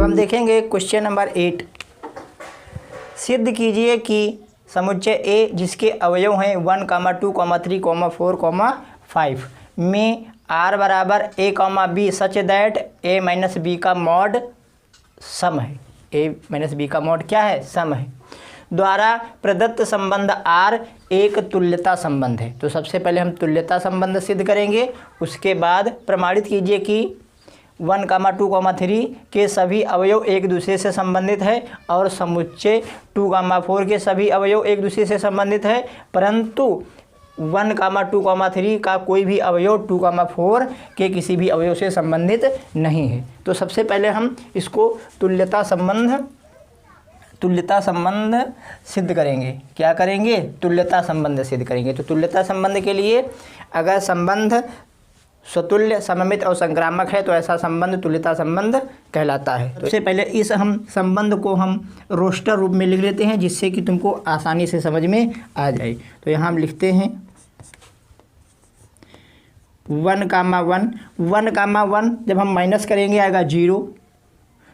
अब हम देखेंगे क्वेश्चन नंबर 8। सिद्ध कीजिए कि समुच्चय ए जिसके अवयव हैं 1, 2, 3, 4, 5 में r बराबर a, b such that a minus B का मॉड सम है। a माइनस बी का मॉड क्या है? सम है। द्वारा प्रदत्त संबंध r एक तुल्यता संबंध है। तो सबसे पहले हम तुल्यता संबंध सिद्ध करेंगे, उसके बाद प्रमाणित कीजिए कि 1, 2, 3 के सभी अवयव एक दूसरे से संबंधित है और समुच्चय 2, 4 के सभी अवयव एक दूसरे से संबंधित है, परंतु 1, 2, 3 का कोई भी अवयव 2, 4 के किसी भी अवयव से संबंधित नहीं है। तो सबसे पहले हम इसको तुल्यता संबंध सिद्ध करेंगे। क्या करेंगे? तुल्यता संबंध सिद्ध करेंगे। तो तुल्यता संबंध के लिए अगर संबंध स्वतुल्य, सममित और संक्रामक है तो ऐसा संबंध तुल्यता संबंध कहलाता है। तो सबसे पहले इस संबंध को हम रोस्टर रूप में लिख लेते हैं जिससे कि तुमको आसानी से समझ में आ जाए। तो यहाँ हम लिखते हैं 1, 1 जब हम माइनस करेंगे आएगा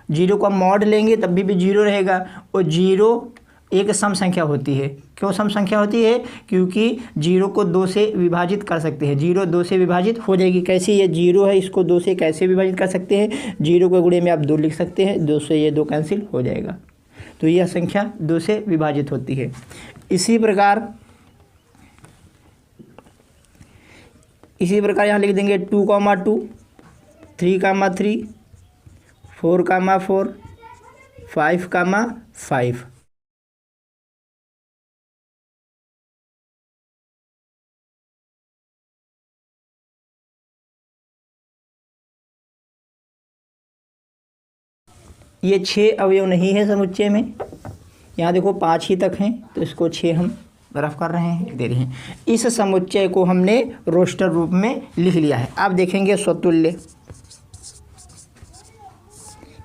0 को हम मॉड लेंगे तब भी 0 रहेगा, और 0 एक सम संख्या होती है। क्यों सम संख्या होती है? क्योंकि 0 को 2 से विभाजित कर सकते हैं। 0 2 से विभाजित हो जाएगी। कैसे? ये 0 है, इसको 2 से कैसे विभाजित कर सकते हैं? 0 को गुणे में आप 2 लिख सकते हैं, 2 से ये 2 कैंसिल हो जाएगा। तो यह संख्या 2 से विभाजित होती है। इसी प्रकार यहाँ लिख देंगे 2, 2, 3, 3, 4, 4, 5, 5। ये 6 अवयव नहीं है समुच्चय में। यहाँ देखो 5 ही तक हैं, तो इसको 6 हम रफ कर रहे हैं, दे रहे हैं। इस समुच्चय को हमने रोस्टर रूप में लिख लिया है। अब देखेंगे स्वतुल्य।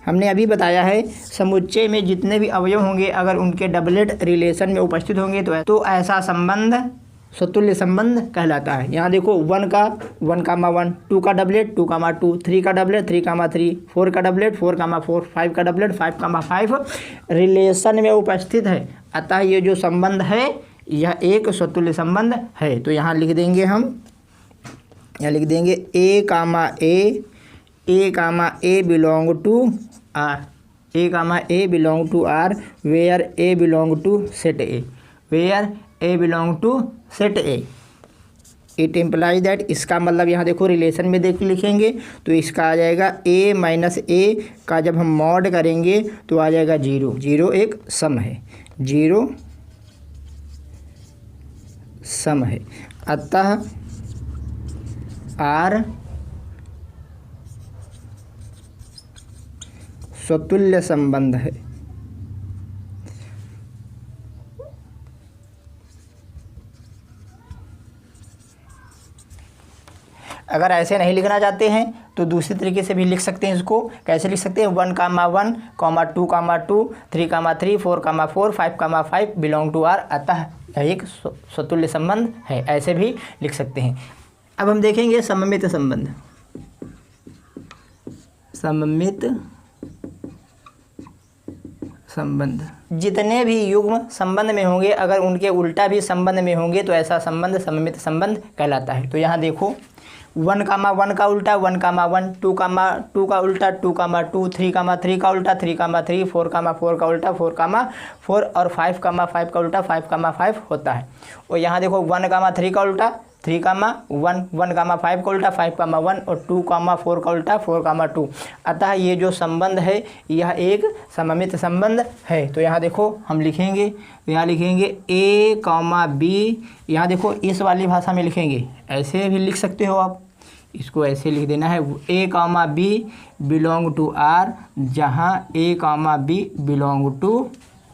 हमने अभी बताया है समुच्चय में जितने भी अवयव होंगे अगर उनके डबलेट रिलेशन में उपस्थित होंगे तो ऐसा संबंध स्वतुल्य संबंध कहलाता है। यहाँ देखो 1 का 1, 1, 2 का डबलेट 2, 2, 3 का डबलेट 3, 3, 4 का डबलेट 4, 4, 5 का डबलेट 5, 5 रिलेशन में उपस्थित है। अतः ये जो संबंध है यह एक स्वतुल्य संबंध है। तो यहाँ लिख देंगे हम, यहाँ लिख देंगे A belong to R, A belong to R where A belong to set A, where A belong to set A। It implies that, इसका मतलब यहाँ देखो रिलेशन में देख लिखेंगे तो इसका आ जाएगा A माइनस A का जब हम मॉड करेंगे तो आ जाएगा 0 एक सम है, 0 सम है। अतः R स्वतुल्य संबंध है। अगर ऐसे नहीं लिखना चाहते हैं तो दूसरी तरीके से भी लिख सकते हैं। इसको कैसे लिख सकते हैं? 1, 1, 2, 2, 3, 3, 4, 4, 5, 5 बिलोंग टू R। अतः यह एक स्वतुल्य संबंध है, ऐसे भी लिख सकते हैं। अब हम देखेंगे सममित संबंध। सममित संबंध जितने भी युग्म संबंध में होंगे अगर उनके उल्टा भी संबंध में होंगे तो ऐसा संबंध सममित संबंध कहलाता है। तो यहाँ देखो 1, 1 का उल्टा 1, 1, 2 का उल्टा 2, 2, 3, 3 का उल्टा 3, 3, 4, 4 का उल्टा 4, 4 और 5, 5 का उल्टा 5, 5 होता है। और यहाँ देखो 1, 3 का उल्टा 3, 1, 1, 5 का उल्टा 5, 1 और 2, 4 का उल्टा 4, 2। अतः ये जो संबंध है यह एक सममित संबंध है। तो यहाँ देखो हम लिखेंगे, यहाँ लिखेंगे A, B। यहाँ देखो इस वाली भाषा में लिखेंगे, ऐसे भी लिख सकते हो आप, इसको ऐसे लिख देना है A, B belong to R, जहाँ A, B बिलोंग टू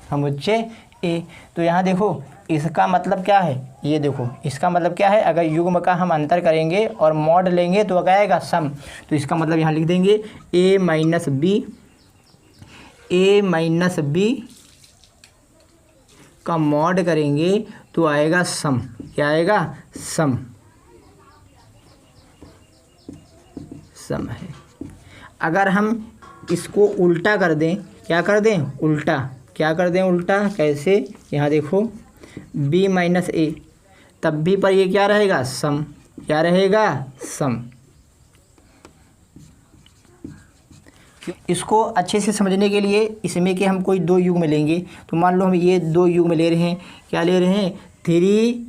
समुच्चय A। तो यहाँ देखो इसका मतलब क्या है? ये देखो इसका मतलब क्या है? अगर युग्म का हम अंतर करेंगे और मॉड लेंगे तो क्या आएगा? सम। तो इसका मतलब यहाँ लिख देंगे A माइनस B का मॉड करेंगे तो आएगा सम। क्या आएगा? सम। सम है। अगर हम इसको उल्टा कर दें, क्या कर दें, उल्टा, क्या कर दें, उल्टा कैसे, यहाँ देखो b माइनस ए, तब भी पर ये क्या रहेगा, सम, क्या रहेगा, सम। इसको अच्छे से समझने के लिए इसमें कि हम कोई दो युग्म लेंगे, तो मान लो हम ये दो युग्म ले रहे हैं, क्या ले रहे हैं, 3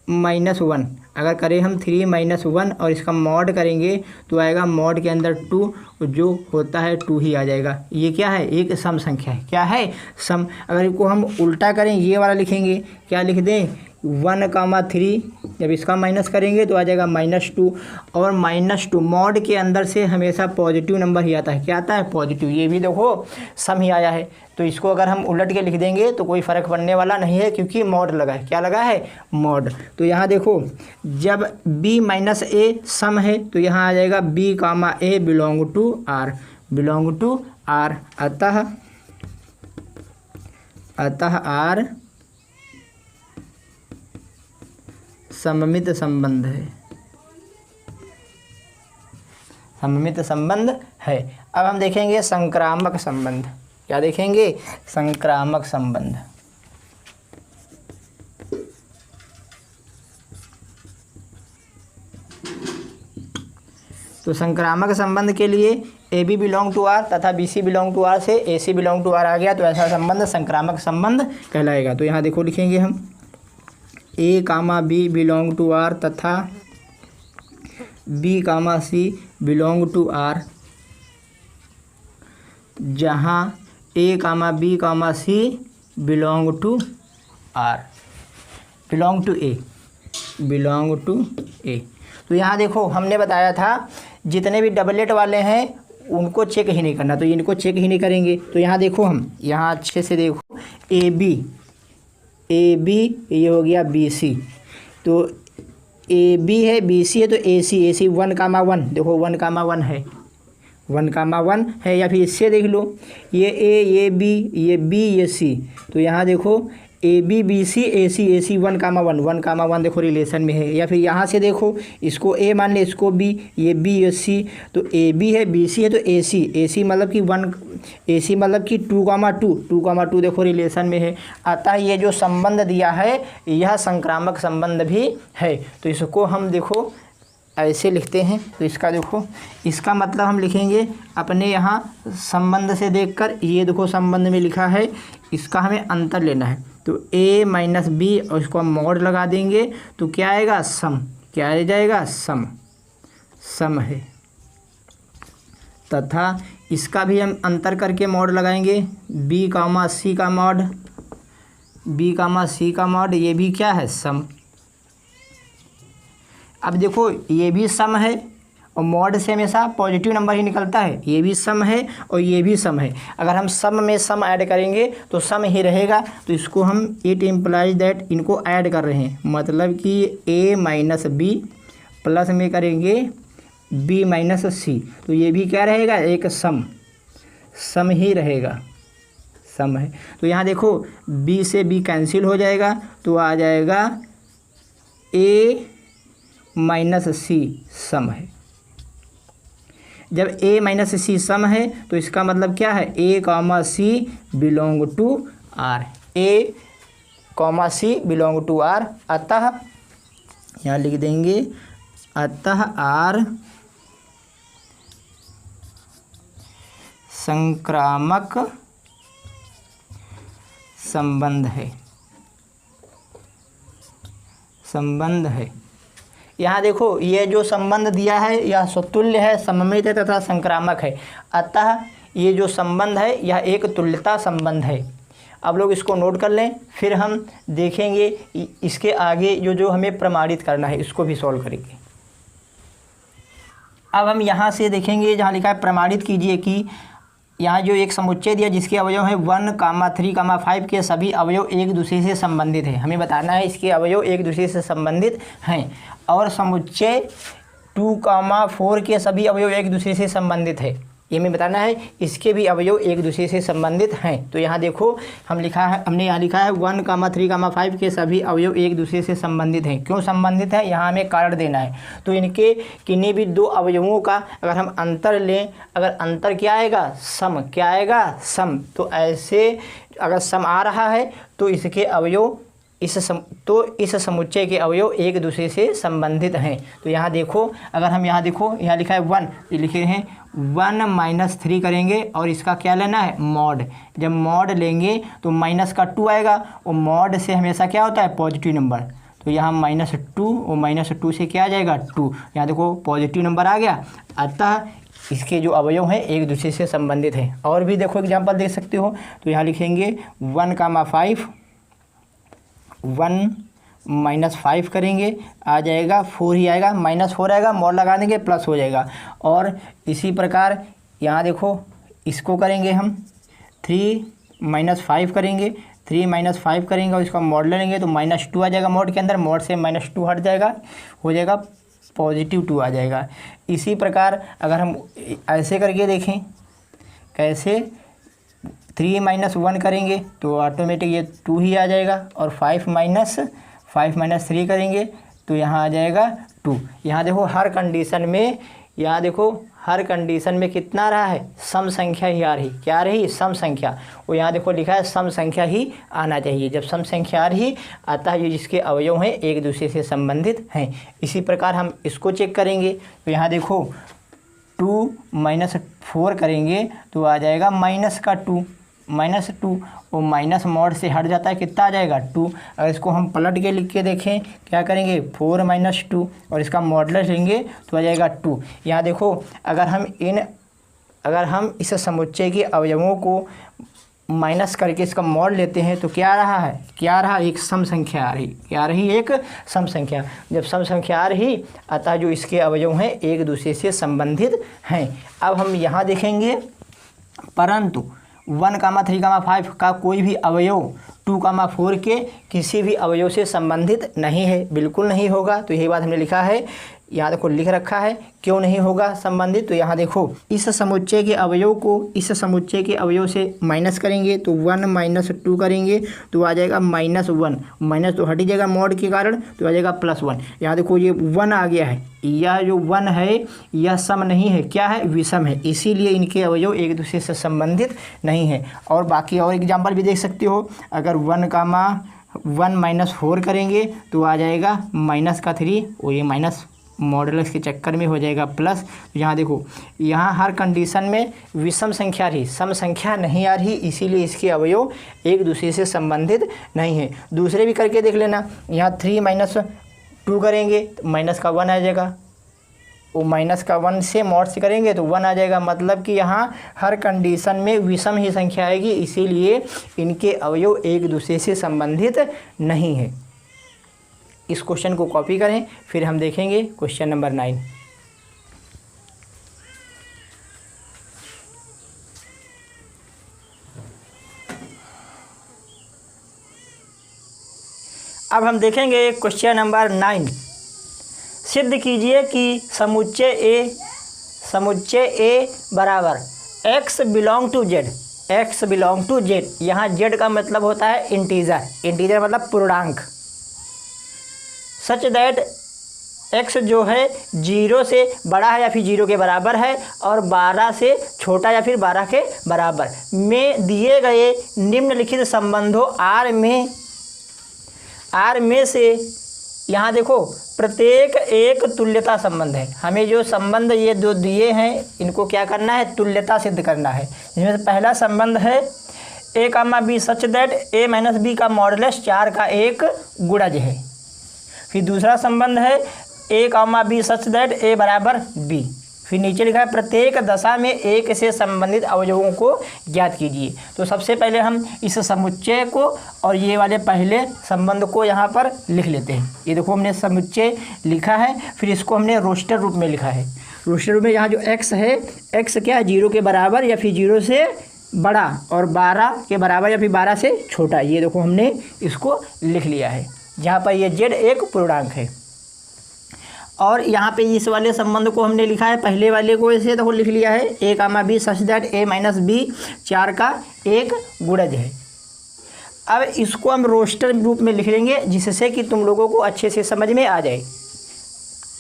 माइनस 1, अगर करें हम 3 माइनस 1 और इसका मॉड करेंगे तो आएगा मॉड के अंदर 2, जो होता है 2 ही आ जाएगा। ये क्या है, एक सम संख्या है, क्या है, सम। अगर इसको हम उल्टा करें, ये वाला लिखेंगे, क्या लिख दें, 1,3, जब इसका माइनस करेंगे तो आ जाएगा -2, और -2 मॉड के अंदर से हमेशा पॉजिटिव नंबर ही आता है, क्या आता है, पॉजिटिव। ये भी देखो सम ही आया है, तो इसको अगर हम उलट के लिख देंगे तो कोई फ़र्क पड़ने वाला नहीं है, क्योंकि मॉड लगा है, क्या लगा है, मॉड। तो यहाँ देखो जब b माइनस ए सम है तो यहाँ आ जाएगा b comma A belong to r, belong to r, अतः r सममित संबंध है, सममित संबंध है। अब हम देखेंगे संक्रामक संबंध, क्या देखेंगे, संक्रामक संबंध। तो संक्रामक संबंध के लिए A B belong to R तथा B C belong to R से A C belong to R आ गया, तो ऐसा संबंध संक्रामक संबंध कहलाएगा। तो यहाँ देखो लिखेंगे हम A comma B belong to R तथा B comma C belong to R, जहाँ A comma B comma C belong to R, belong to A, belong to A. तो यहाँ देखो हमने बताया था जितने भी डबलेट वाले हैं उनको चेक ही नहीं करना, तो इनको चेक ही नहीं करेंगे। तो यहाँ देखो हम यहाँ अच्छे से देखो ए बी ये हो गया बी सी, तो ए बी है बी सी है तो ए सी 1,1 देखो 1,1 है, 1,1 है। या फिर इससे देख लो ये ए ये बी ये सी, तो यहाँ देखो ए बी बी सी ए सी 1,1 देखो रिलेशन में है। या फिर यहाँ से देखो इसको ए मान ले, इसको बी, ये बी ये सी, तो ए बी है बी सी है तो ए सी मतलब कि 1, ए सी मतलब कि 2,2 देखो रिलेशन में है। अतः ये जो संबंध दिया है यह संक्रामक संबंध भी है। तो इसको हम देखो ऐसे लिखते हैं, तो इसका देखो इसका मतलब हम लिखेंगे अपने यहाँ संबंध से देखकर, ये देखो संबंध में लिखा है, इसका हमें अंतर लेना है। तो a माइनस बी और इसको हम मॉड लगा देंगे तो क्या आएगा, सम, क्या आ जाएगा, सम, सम है। तथा इसका भी हम अंतर करके मॉड लगाएंगे, b कामा सी का मॉड, b कामा सी का मॉड, ये भी क्या है, सम। अब देखो ये भी सम है और मॉड से हमेशा पॉजिटिव नंबर ही निकलता है, ये भी सम है और ये भी सम है। अगर हम सम में सम ऐड करेंगे तो सम ही रहेगा। तो इसको हम इट इम्प्लाइज दैट इनको ऐड कर रहे हैं, मतलब कि a माइनस बी प्लस में करेंगे b माइनस सी, तो ये भी क्या रहेगा, एक सम, सम ही रहेगा, सम है। तो यहाँ देखो b से b कैंसिल हो जाएगा तो आ जाएगा a माइनस सी सम है। जब a माइनस सी सम है तो इसका मतलब क्या है, a comma C belong to R, a comma C belong to R. अतः यहाँ लिख देंगे अतः आर संक्रामक संबंध है, संबंध है। यहाँ देखो ये जो संबंध दिया है यह स्वतुल्य है, सममित है तथा संक्रामक है। अतः ये जो संबंध है यह एक तुल्यता संबंध है। अब लोग इसको नोट कर लें, फिर हम देखेंगे इसके आगे जो हमें प्रमाणित करना है इसको भी सॉल्व करेंगे। अब हम यहाँ से देखेंगे जहाँ लिखा है प्रमाणित कीजिए कि यहाँ जो एक समुच्चय दिया जिसके अवयव है 1, 3, 5 के सभी अवयव एक दूसरे से संबंधित हैं। हमें बताना है इसके अवयव एक दूसरे से संबंधित हैं। और समुच्चय 2, 4 के सभी अवयव एक दूसरे से संबंधित है। ये हमें बताना है इसके भी अवयव एक दूसरे से संबंधित हैं। तो यहाँ देखो हमने यहाँ लिखा है 1,3,5 के सभी अवयव एक दूसरे से संबंधित हैं। क्यों संबंधित है, यहाँ हमें कारण देना है। तो इनके किन्हीं भी दो अवयवों का अगर हम अंतर लें, अगर अंतर क्या आएगा, सम, क्या आएगा, सम। तो ऐसे अगर सम आ रहा है तो इसके अवयव इस समुच्चय के अवयव एक दूसरे से संबंधित हैं। तो यहाँ देखो, अगर हम यहाँ देखो, यहाँ लिखा है 1, ये लिखे हैं 1 - 3 करेंगे और इसका क्या लेना है, मॉड। जब मॉड लेंगे तो माइनस का 2 आएगा, और मॉड से हमेशा क्या होता है, पॉजिटिव नंबर। तो यहाँ -2 और -2 से क्या आ जाएगा, 2। यहाँ देखो पॉजिटिव नंबर आ गया, अतः इसके जो अवयव हैं एक दूसरे से संबंधित हैं। और भी देखो एग्जाम्पल देख सकते हो। तो यहाँ लिखेंगे 1,5 1 - 5 करेंगे, आ जाएगा 4 ही आएगा, -4 आएगा, मॉड लगा देंगे प्लस हो जाएगा। और इसी प्रकार यहाँ देखो इसको करेंगे हम 3 - 5 करेंगे, 3 - 5 करेंगे और इसका मॉड लेंगे तो -2 आ जाएगा मॉड के अंदर, मॉड से -2 हट जाएगा, हो जाएगा +2 आ जाएगा। इसी प्रकार अगर हम ऐसे करके देखें, कैसे 3 - 1 करेंगे तो ऑटोमेटिक ये 2 ही आ जाएगा, और 5 - 3 करेंगे तो यहाँ आ जाएगा 2। यहाँ देखो हर कंडीशन में, यहाँ देखो हर कंडीशन में कितना आ रहा है, सम संख्या ही आ रही, क्या आ रही, सम संख्या। और यहाँ देखो लिखा है सम संख्या ही आना चाहिए। जब सम संख्या आ रही, अतः ये जिसके अवयव हैं एक दूसरे से संबंधित हैं। इसी प्रकार हम इसको चेक करेंगे। तो यहाँ देखो 2 - 4 करेंगे तो आ जाएगा -2 और माइनस मॉड से हट जाता है, कितना आ जाएगा, 2। अगर इसको हम पलट के लिख के देखें, क्या करेंगे, 4 - 2 और इसका मॉडुलस लेंगे तो आ जाएगा 2। यहाँ देखो अगर हम इस समुच्चय के अवयवों को माइनस करके इसका मॉड लेते हैं तो क्या आ रहा है, क्या आ रहा, एक सम संख्या आ रही, क्या आ रही, एक सम संख्या। जब सम संख्या आ रही, अतः जो इसके अवयव हैं एक दूसरे से संबंधित हैं। अब हम यहाँ देखेंगे, परंतु 1,3,5 का कोई भी अवयव 2,4 के किसी भी अवयव से संबंधित नहीं है, बिल्कुल नहीं होगा। तो यही बात हमने लिखा है, यहाँ देखो लिख रखा है क्यों नहीं होगा संबंधित। तो यहाँ देखो इस समुच्चय के अवयव को इस समुच्चय के अवयव से माइनस करेंगे तो 1 - 2 करेंगे तो आ जाएगा -1, माइनस तो हट ही जाएगा मॉड के कारण, तो आ जाएगा +1। यहाँ देखो ये 1 आ गया है, यह जो 1 है यह सम नहीं है, क्या है, विषम है, इसीलिए इनके अवयव एक दूसरे से संबंधित नहीं है। और बाकी और एग्जाम्पल भी देख सकते हो। अगर 1 - 4 करेंगे तो आ जाएगा -3 और ये माइनस मॉडुलस के चक्कर में हो जाएगा प्लस। यहाँ देखो, यहाँ हर कंडीशन में विषम संख्या रही, सम संख्या नहीं आ रही, इसीलिए इसके अवयव एक दूसरे से संबंधित नहीं है। दूसरे भी करके देख लेना। यहाँ 3 - 2 करेंगे तो माइनस का 1 आ जाएगा, वो माइनस का 1 से मॉड से करेंगे तो 1 आ जाएगा। मतलब कि यहाँ हर कंडीशन में विषम ही संख्या आएगी, इसीलिए इनके अवयव एक दूसरे से संबंधित नहीं है। इस क्वेश्चन को कॉपी करें, फिर हम देखेंगे क्वेश्चन नंबर 9। अब हम देखेंगे क्वेश्चन नंबर 9। सिद्ध कीजिए कि समुच्चय ए बराबर x belong to z, x belong to z। यहाँ z का मतलब होता है इंटीजर, इंटीजर मतलब पूर्णांक। सच दैट x जो है 0 से बड़ा है या फिर 0 के बराबर है और 12 से छोटा या फिर 12 के बराबर में दिए गए निम्नलिखित संबंधों R में से यहाँ देखो प्रत्येक एक तुल्यता संबंध है। हमें जो संबंध ये दो दिए हैं इनको क्या करना है, तुल्यता सिद्ध करना है। इसमें से पहला संबंध है a, b such that a - b का मॉडुलस 4 का एक गुणज है। फिर दूसरा संबंध है a, b such that a बराबर b। फिर नीचे लिखा है प्रत्येक दशा में एक से संबंधित अवयवों को ज्ञात कीजिए। तो सबसे पहले हम इस समुच्चय को और ये वाले पहले संबंध को यहाँ पर लिख लेते हैं। ये देखो हमने समुच्चय लिखा है, फिर इसको हमने रोस्टर रूप में लिखा है। रोस्टर रूप में यहाँ जो x है, x क्या है, 0 के बराबर या फिर 0 से बड़ा और 12 के बराबर या फिर 12 से छोटा। ये देखो हमने इसको लिख लिया है, जहाँ पर ये z एक पूर्णांक है। और यहाँ पे इस वाले संबंध को हमने लिखा है पहले वाले को ऐसे तो लिख लिया है a comma B such that a minus B 4 का एक गुणज है। अब इसको हम रोस्टर रूप में लिख लेंगे जिससे कि तुम लोगों को अच्छे से समझ में आ जाए।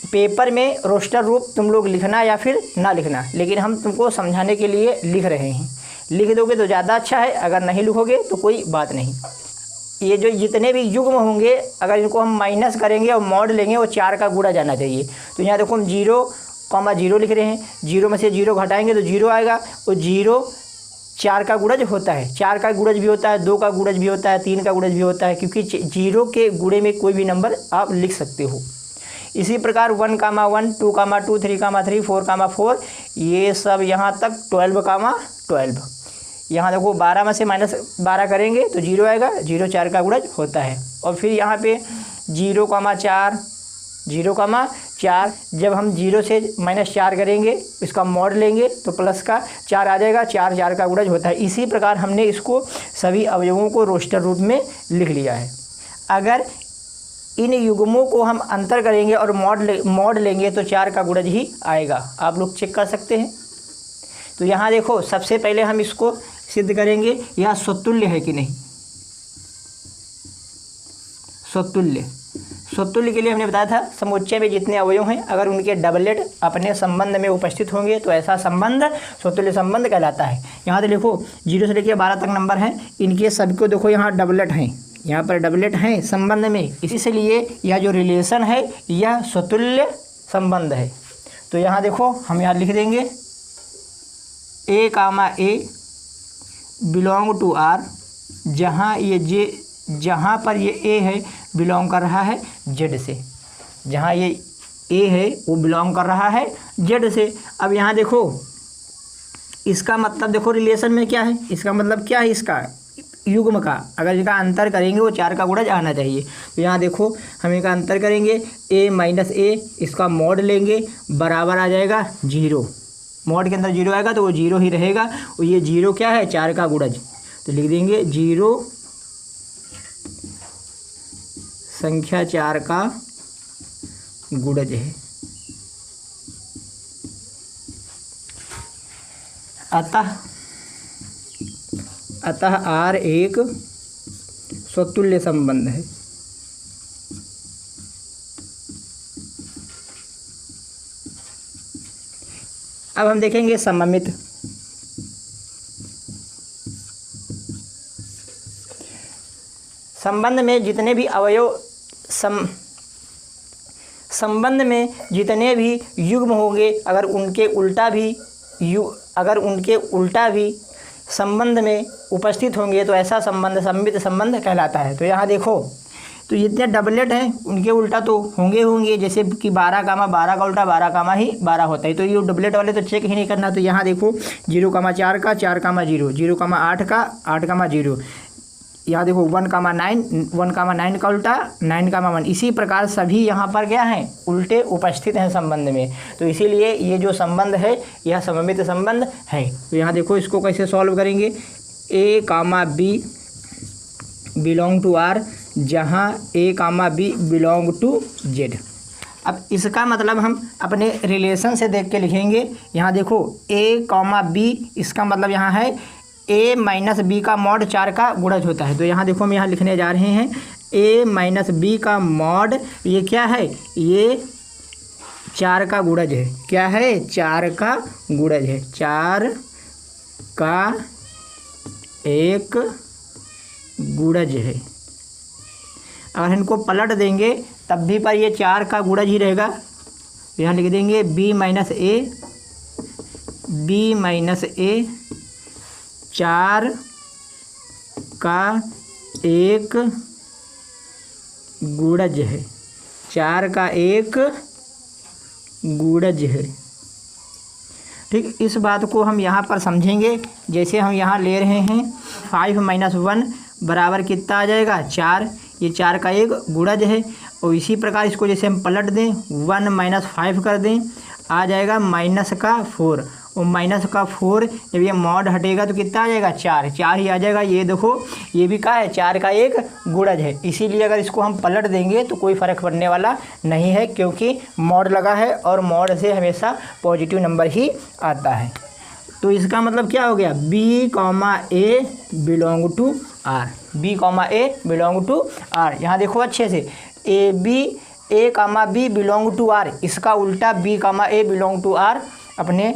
पेपर में रोस्टर रूप तुम लोग लिखना या फिर ना लिखना, लेकिन हम तुमको समझाने के लिए लिख रहे हैं। लिख दोगे तो ज़्यादा अच्छा है, अगर नहीं लिखोगे तो कोई बात नहीं। ये जो जितने भी युग्म होंगे अगर इनको हम माइनस करेंगे और मॉड लेंगे वो 4 का गुणा जाना चाहिए। तो यहाँ देखो हम 0,0 लिख रहे हैं, 0 में से 0 घटाएंगे तो 0 आएगा। और 0 4 का गुणज होता है, 4 का गुणज भी होता है, 2 का गुणज भी होता है, 3 का गुणज भी होता है, क्योंकि 0 के गुणे में कोई भी नंबर आप लिख सकते हो। इसी प्रकार 1,1, 2,2, 3,3, 4,4 ये सब यहाँ तक 12,12। यहाँ देखो 12 में से -12 करेंगे तो 0 आएगा, 0 4 का गुणज होता है। और फिर यहाँ पे 0,4, 0,4 जब हम 0 से -4 करेंगे इसका मॉड लेंगे तो प्लस का 4 आ जाएगा, 4 4 का गुणज होता है। इसी प्रकार हमने इसको सभी अवयवों को रोस्टर रूप में लिख लिया है। अगर इन युग्मों को हम अंतर करेंगे और मॉड लेंगे तो 4 का गुणज ही आएगा। आप लोग चेक कर सकते हैं। तो यहाँ देखो सबसे पहले हम इसको सिद्ध करेंगे यह स्वतुल्य है कि नहीं। स्वतुल्य के लिए हमने बताया था समुच्चय में जितने अवयव हैं अगर उनके डबलेट अपने संबंध में उपस्थित होंगे तो ऐसा संबंध स्वतुल्य संबंध कहलाता है। यहाँ तो देखो 0 से लेकर 12 तक नंबर हैं, इनके सभी को देखो यहाँ डबलेट हैं, यहाँ पर डबलेट हैं संबंध में, इसलिए यह जो रिलेशन है यह स्वतुल्य संबंध है। तो यहाँ देखो हम यहाँ लिख देंगे A, A belong to R, जहाँ पर ये A है बिलोंग कर रहा है Z से, जहाँ ये A है वो बिलोंग कर रहा है Z से। अब यहाँ देखो इसका मतलब देखो रिलेशन में क्या है, इसका मतलब क्या है, इसका युग्म का अगर इसका अंतर करेंगे वो 4 का गुणज आना चाहिए। तो यहाँ देखो हम इसका अंतर करेंगे A माइनस A, इसका मॉड लेंगे बराबर आ जाएगा 0। मॉड के अंदर 0 आएगा तो वो 0 ही रहेगा। और ये 0 क्या है, 4 का गुणज, तो लिख देंगे 0 संख्या 4 का गुणज है। अतः R एक स्वतुल्य संबंध है। अब हम देखेंगे सममित। संबंध में जितने भी अवयव संबंध में जितने भी युग्म होंगे अगर उनके उल्टा भी संबंध में उपस्थित होंगे तो ऐसा संबंध सममित संबंध कहलाता है। तो यहाँ देखो तो जितने डबलेट हैं उनके उल्टा तो होंगे, जैसे कि 12,12 का उल्टा 12,12 होता है। तो ये डबलेट वाले तो चेक ही नहीं करना। तो यहाँ देखो 0,4 का 4,0, 0,8 का 8,0, यहाँ देखो 1,9 का उल्टा 9,1। इसी प्रकार सभी यहाँ पर क्या हैं, उल्टे उपस्थित हैं संबंध में। तो इसीलिए ये जो संबंध है यह सममित संबंध है। तो यहाँ देखो इसको कैसे सॉल्व करेंगे, A, B belong to R, जहाँ A, B belong to Z। अब इसका मतलब हम अपने रिलेशन से देख के लिखेंगे। यहाँ देखो A, B, इसका मतलब यहाँ है A माइनस B का मॉड 4 का गुणज होता है। तो यहाँ देखो हम यहाँ लिखने जा रहे हैं A माइनस B का मॉड, ये क्या है, ये 4 का गुणज है। क्या है, 4 का गुणज है, 4 का एक गुणज है। अगर इनको पलट देंगे तब भी पर ये 4 का गुणज ही रहेगा। यहाँ लिख देंगे B माइनस A 4 का एक गुणज है, 4 का एक गुणज है। ठीक, इस बात को हम यहाँ पर समझेंगे। जैसे हम यहाँ ले रहे हैं 5 माइनस 1 बराबर कितना आ जाएगा, 4। ये 4 का एक गुणज है। और इसी प्रकार इसको जैसे हम पलट दें 1 माइनस 5 कर दें आ जाएगा -4। और माइनस का 4, जब ये मॉड हटेगा तो कितना आ जाएगा 4, 4 ही आ जाएगा। ये देखो ये भी क्या है 4 का एक गुणज है, इसीलिए अगर इसको हम पलट देंगे तो कोई फ़र्क पड़ने वाला नहीं है, क्योंकि मॉड लगा है और मॉड से हमेशा पॉजिटिव नंबर ही आता है। तो इसका मतलब क्या हो गया, B, A belong to R, B, A belong to R। यहाँ देखो अच्छे से A, B belong to R, इसका उल्टा B, A belong to R अपने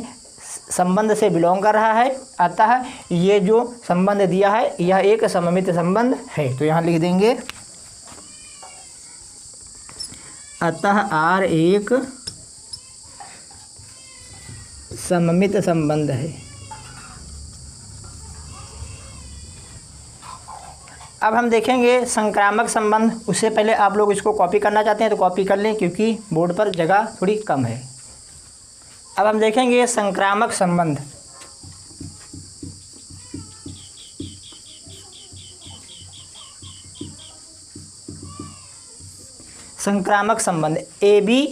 संबंध से बिलोंग कर रहा है। अतः ये जो संबंध दिया है यह एक सममित संबंध है। तो यहाँ लिख देंगे अतः R एक सममित संबंध है। अब हम देखेंगे संक्रामक संबंध। उससे पहले आप लोग इसको कॉपी करना चाहते हैं तो कॉपी कर लें, क्योंकि बोर्ड पर जगह थोड़ी कम है। अब हम देखेंगे संक्रामक संबंध। संक्रामक संबंध AB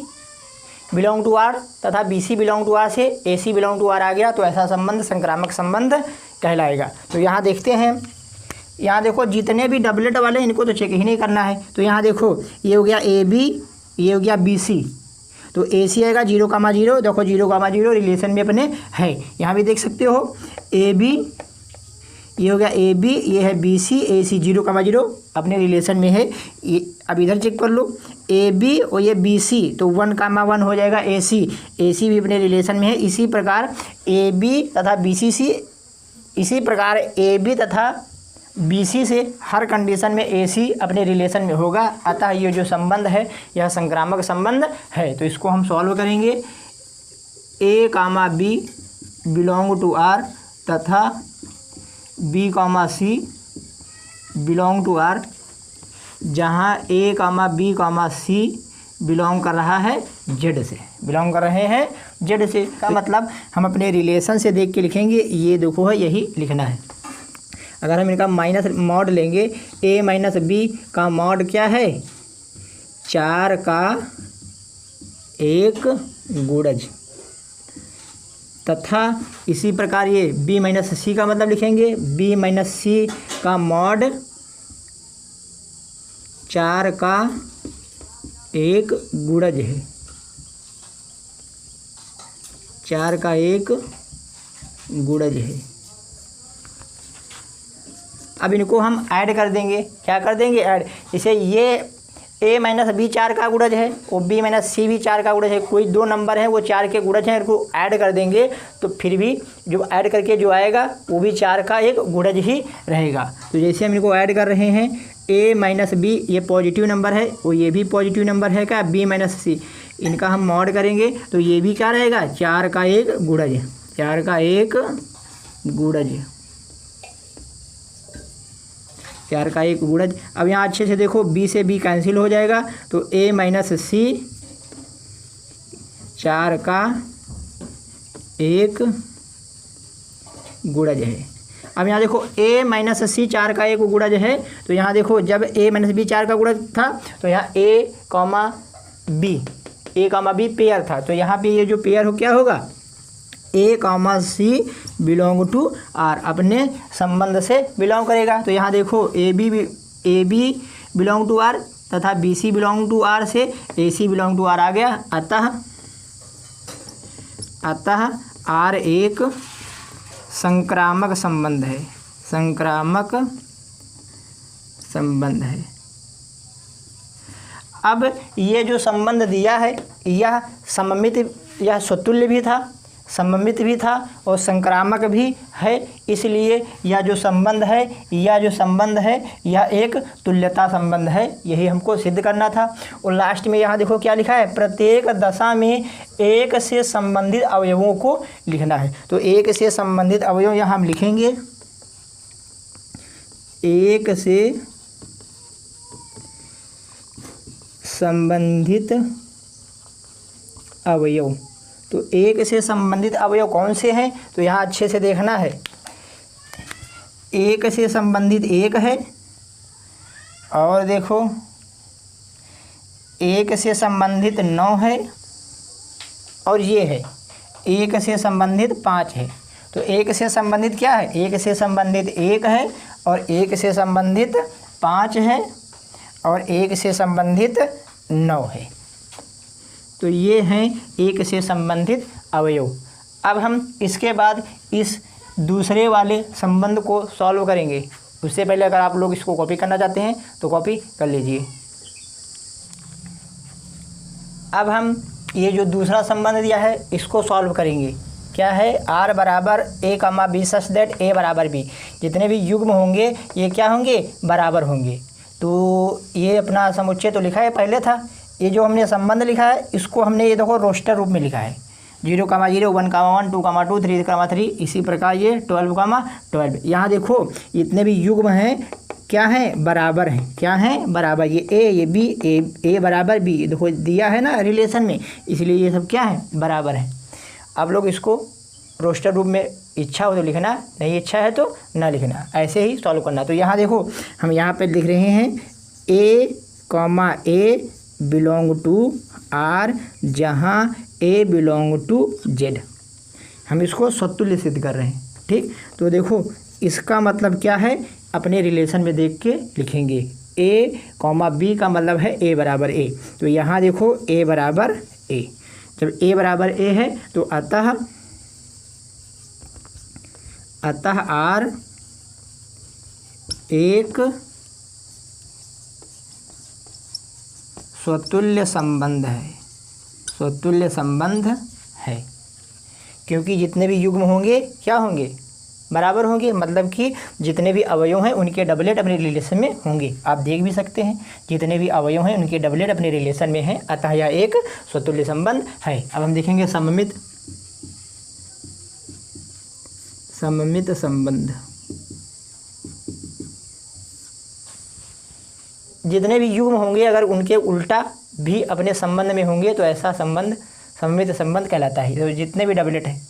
बिलोंग टू R तथा BC बिलोंग टू R से AC बिलोंग टू R आ गया, तो ऐसा संबंध संक्रामक संबंध कहलाएगा। तो यहाँ देखते हैं, यहाँ देखो जितने भी डबलेट वाले इनको तो चेक ही नहीं करना है। तो यहाँ देखो ये हो गया AB, ये हो गया BC, तो AC आएगा 0,0, देखो 0,0 रिलेशन में अपने है। यहाँ भी देख सकते हो AB, ये हो गया AB, ये है BC, AC 0,0 अपने रिलेशन में है। ये अब इधर चेक कर लो AB और ये BC, तो 1,1 हो जाएगा AC भी अपने रिलेशन में है। इसी प्रकार AB तथा BC से, इसी प्रकार AB तथा BC से हर कंडीशन में AC अपने रिलेशन में होगा। अतः ये जो संबंध है यह संक्रामक संबंध है। तो इसको हम सॉल्व करेंगे। A, B belong to R तथा B, C belong to R, जहाँ A, B, C बिलोंग कर रहा है Z से, बिलोंग कर रहे हैं Z से। का मतलब हम अपने रिलेशन से देख के लिखेंगे। ये देखो है, यही लिखना है। अगर हम इनका माइनस मॉड लेंगे, A माइनस B का मॉड क्या है 4 का एक गुणज, तथा इसी प्रकार ये B माइनस C का मतलब लिखेंगे B माइनस C का मॉड 4 का एक गुणज है, 4 का एक गुणज है। अब इनको हम ऐड कर देंगे। क्या कर देंगे, ऐड। जैसे ये A माइनस B 4 का गुणज है और B माइनस C भी 4 का गुणज है। कोई दो नंबर है वो 4 के गुणज हैं, इनको ऐड कर देंगे तो फिर भी जो ऐड करके जो आएगा वो भी 4 का एक गुणज ही रहेगा। तो जैसे हम इनको ऐड कर रहे हैं, A माइनस B ये पॉजिटिव नंबर है और ये भी पॉजिटिव नंबर है क्या B माइनस C, इनका हम मॉड करेंगे तो ये भी क्या रहेगा 4 का एक गुणज, 4 का एक गुणज, 4 का एक गुणज। अब यहाँ अच्छे से देखो B से B कैंसिल हो जाएगा तो A माइनस C 4 का एक गुणज है। अब यहाँ देखो A माइनस C 4 का एक गुणज है, तो यहाँ देखो जब A माइनस B 4 का गुणज था तो यहाँ A, B पेयर था, तो यहाँ पे ये जो पेयर हो क्या होगा A, C belong to R, अपने संबंध से बिलोंग करेगा। तो यहाँ देखो AB बिलोंग टू R तथा BC बिलोंग टू R से AC बिलोंग टू R आ गया। अतः R एक संक्रामक संबंध है, संक्रामक संबंध है। अब ये जो संबंध दिया है यह सममित, यह स्वतुल्य भी था, सममित भी था और संक्रामक भी है। इसलिए यह जो संबंध है यह एक तुल्यता संबंध है। यही हमको सिद्ध करना था। और लास्ट में यहाँ देखो क्या लिखा है, प्रत्येक दशा में एक से संबंधित अवयवों को लिखना है। तो एक से संबंधित अवयव यहाँ हम लिखेंगे, एक से संबंधित अवयव। तो एक से संबंधित अवयव कौन से हैं, तो यहाँ अच्छे से देखना है। एक से संबंधित एक है, और देखो एक से संबंधित 9 है, और ये है एक से संबंधित 5 है। तो एक से संबंधित क्या है, एक से संबंधित 1 है और एक से संबंधित 5 है और एक से संबंधित 9 है। तो ये हैं एक से संबंधित अवयव। अब हम इसके बाद इस दूसरे वाले संबंध को सॉल्व करेंगे। उससे पहले अगर आप लोग इसको कॉपी करना चाहते हैं तो कॉपी कर लीजिए। अब हम ये जो दूसरा संबंध दिया है इसको सॉल्व करेंगे। क्या है, r बराबर a कमा बी सच दैट a बराबर b। जितने भी युग्म होंगे ये क्या होंगे, बराबर होंगे। तो ये अपना समुच्चय तो लिखा है पहले था, ये जो हमने संबंध लिखा है इसको हमने ये देखो रोस्टर रूप में लिखा है। 0, 0, 1, 1, 2, 2, 3, 3, इसी प्रकार ये 12, 12। यहाँ देखो इतने भी युग्म हैं क्या हैं, बराबर हैं। क्या हैं, बराबर। ये a, ये b, a बराबर b, देखो दिया है ना रिलेशन में, इसलिए ये सब क्या है, बराबर हैं। आप लोग इसको रोस्टर रूप में इच्छा हो तो लिखना, नहीं इच्छा है तो ना लिखना, ऐसे ही सॉल्व करना। तो यहाँ देखो हम यहाँ पे लिख रहे हैं a, बिलोंग टू r, जहाँ a बिलोंग टू z। हम इसको स्वतुल्य सिद्ध कर रहे हैं, ठीक। तो देखो इसका मतलब क्या है, अपने रिलेशन में देख के लिखेंगे। a, b का मतलब है a बराबर a। तो यहाँ देखो a बराबर a, जब a बराबर a है तो अतः r एक स्वतुल्य संबंध है, स्वतुल्य संबंध है। क्योंकि जितने भी युग्म होंगे क्या होंगे, बराबर होंगे। मतलब कि जितने भी अवयव हैं उनके डबलेट अपने रिलेशन में होंगे। आप देख भी सकते हैं जितने भी अवयव हैं उनके डबलेट अपने रिलेशन में हैं, अतः यह एक स्वतुल्य संबंध है। अब हम देखेंगे सममित संबंध। जितने भी युग्म होंगे अगर उनके उल्टा भी अपने संबंध में होंगे तो ऐसा संबंध सममित संबंध कहलाता है। तो जितने भी डबलेट हैं,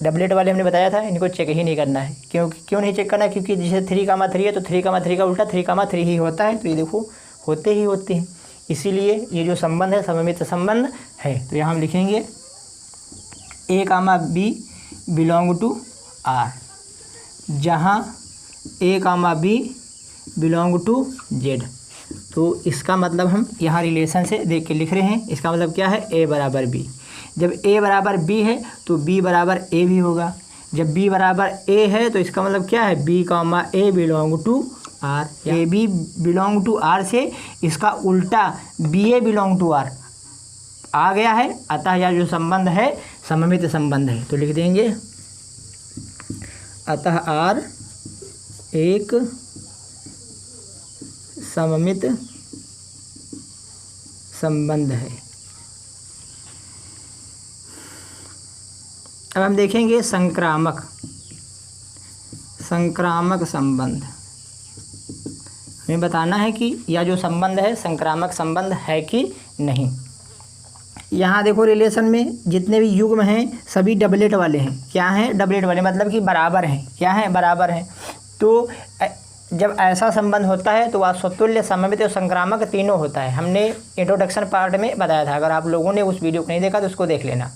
डबलेट वाले हमने बताया था इनको चेक ही नहीं करना है। क्यों नहीं चेक करना, क्योंकि जैसे 3, 3 है तो 3, 3 का उल्टा 3, 3 ही होता है। तो ये देखो होते ही होते हैं, इसीलिए ये जो संबंध है सममित संबंध है। तो यहाँ हम लिखेंगे a, b belong to r, जहाँ a, b belong to z। तो इसका मतलब हम यहाँ रिलेशन से देख के लिख रहे हैं। इसका मतलब क्या है, a बराबर b। जब a बराबर b है तो b बराबर a भी होगा। जब b बराबर a है तो इसका मतलब क्या है, b, a belong to r। a b belong to r से इसका उल्टा b a belong to r आ गया है, अतः यह जो संबंध है सममित संबंध है। तो लिख देंगे अतः r एक सममित संबंध है। अब हम देखेंगे संक्रामक संबंध। हमें बताना है कि यह जो संबंध है संक्रामक संबंध है कि नहीं। यहाँ देखो रिलेशन में जितने भी युग्म हैं सभी डबलेट वाले हैं। क्या हैं, डबलेट वाले, मतलब कि बराबर हैं। क्या हैं, बराबर हैं। तो जब ऐसा संबंध होता है तो वह स्वतुल्य, सममित और संक्रामक तीनों होता है। हमने इंट्रोडक्शन पार्ट में बताया था, अगर आप लोगों ने उस वीडियो को नहीं देखा तो उसको देख लेना।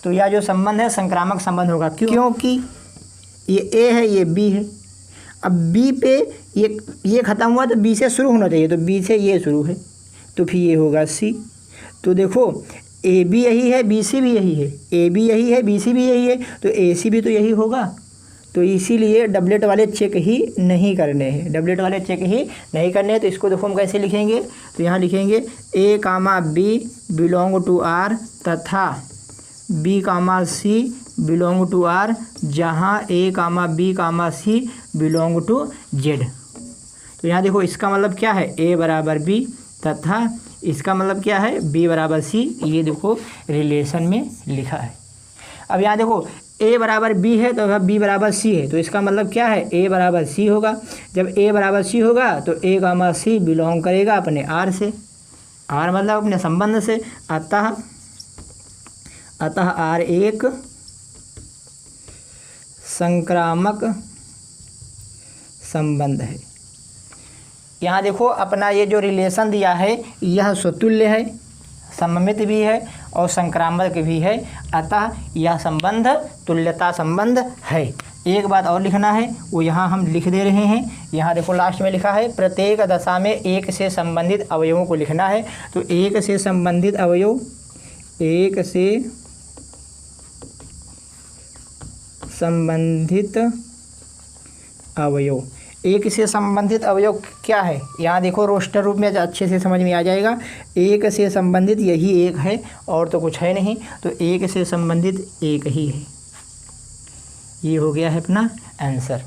तो यह जो संबंध है संक्रामक संबंध होगा। क्योंकि ये a है, ये b है। अब b पे ये ख़त्म हुआ तो b से शुरू होना चाहिए, तो b से ये शुरू है तो फिर ये होगा c। तो देखो a b यही है, b c भी यही है, a b यही है, b c भी यही है, तो a c भी तो यही होगा। तो इसीलिए डबलेट वाले चेक ही नहीं करने हैं, डबलेट वाले चेक ही नहीं करने हैं। तो इसको देखो हम कैसे लिखेंगे, तो यहाँ लिखेंगे a, b belong to r तथा b, c belong to r, जहाँ a, b, c belong to z। तो यहाँ देखो इसका मतलब क्या है, a बराबर b तथा इसका मतलब क्या है, b बराबर c। ये देखो रिलेशन में लिखा है। अब यहाँ देखो a बराबर b है तो b बराबर c है, तो इसका मतलब क्या है, a बराबर c होगा। जब a बराबर c होगा तो a, c बिलोंग करेगा अपने r से, r मतलब अपने संबंध से। अतः r एक संक्रामक संबंध है। यहाँ देखो अपना ये जो रिलेशन दिया है यह स्वतुल्य है, सममित भी है और संक्रामक भी है, अतः यह संबंध तुल्यता संबंध है। एक बात और लिखना है, वो यहाँ हम लिख दे रहे हैं। यहाँ देखो लास्ट में लिखा है प्रत्येक दशा में एक से संबंधित अवयवों को लिखना है। तो एक से संबंधित अवयव, एक से संबंधित अवयव, एक से संबंधित अवयव क्या है, यहाँ देखो रोस्टर रूप में अच्छे से समझ में आ जाएगा। एक से संबंधित यही एक है और तो कुछ है नहीं, तो एक से संबंधित एक ही है। ये हो गया है अपना आंसर।